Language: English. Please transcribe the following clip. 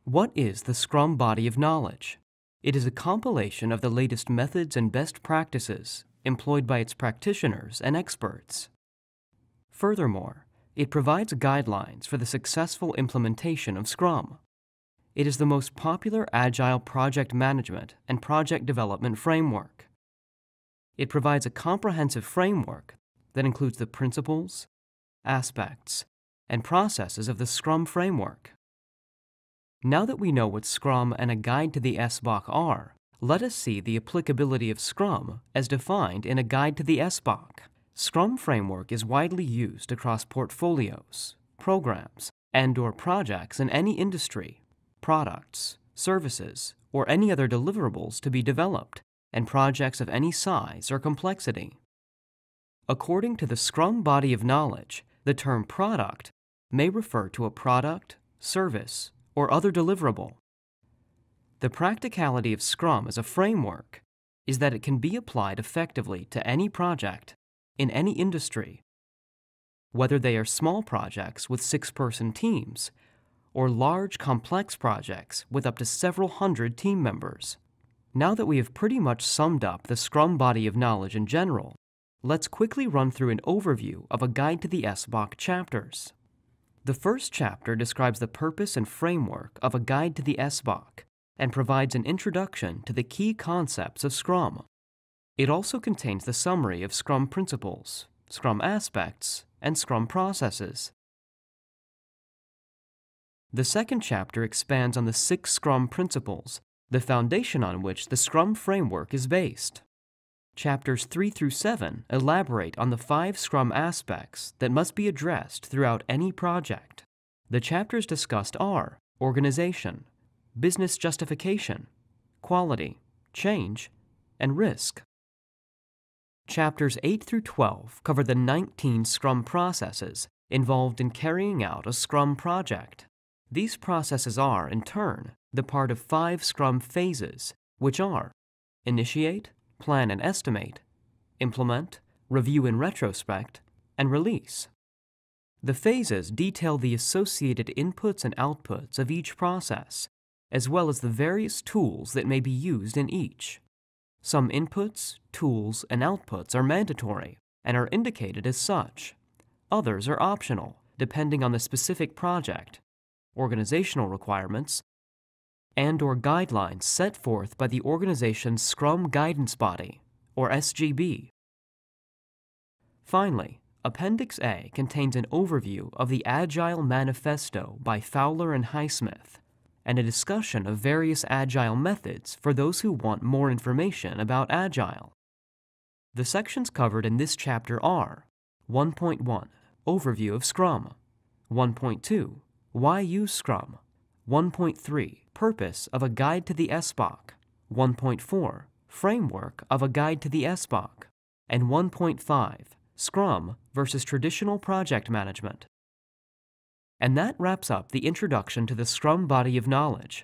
What is the Scrum body of knowledge? It is a compilation of the latest methods and best practices employed by its practitioners and experts. Furthermore, it provides guidelines for the successful implementation of Scrum. It is the most popular agile project management and project development framework. It provides a comprehensive framework that includes the principles, aspects, and processes of the Scrum framework. Now that we know what Scrum and a guide to the SBOC are, let us see the applicability of Scrum as defined in a guide to the SBOC. Scrum framework is widely used across portfolios, programs, and/or projects in any industry, products, services, or any other deliverables to be developed, and projects of any size or complexity. According to the Scrum body of knowledge, the term product may refer to a product, service, or other deliverable. The practicality of Scrum as a framework is that it can be applied effectively to any project in any industry, whether they are small projects with 6-person teams or large, complex projects with up to several hundred team members. Now that we have pretty much summed up the Scrum body of knowledge in general, let's quickly run through an overview of a guide to the SBOC chapters. The first chapter describes the purpose and framework of a guide to the SBOC and provides an introduction to the key concepts of Scrum. It also contains the summary of Scrum principles, Scrum aspects, and Scrum processes. The second chapter expands on the 6 Scrum principles, the foundation on which the Scrum framework is based. Chapters 3 through 7 elaborate on the 5 Scrum aspects that must be addressed throughout any project. The chapters discussed are organization, business justification, quality, change, and risk. Chapters 8 through 12 cover the 19 Scrum processes involved in carrying out a Scrum project. These processes are, in turn, the part of 5 Scrum phases, which are initiate, plan and estimate, implement, review in retrospect, and release. The phases detail the associated inputs and outputs of each process, as well as the various tools that may be used in each. Some inputs, tools, and outputs are mandatory and are indicated as such. Others are optional, depending on the specific project, organizational requirements, and/or guidelines set forth by the organization's Scrum Guidance Body, or SGB. Finally, Appendix A contains an overview of the Agile Manifesto by Fowler and Highsmith, and a discussion of various Agile methods for those who want more information about Agile. The sections covered in this chapter are 1.1 Overview of Scrum, 1.2 Why use Scrum, 1.3 Purpose of a Guide to the SBOC, 1.4 Framework of a Guide to the SBOC, and 1.5 Scrum versus Traditional Project Management. And that wraps up the introduction to the Scrum body of knowledge.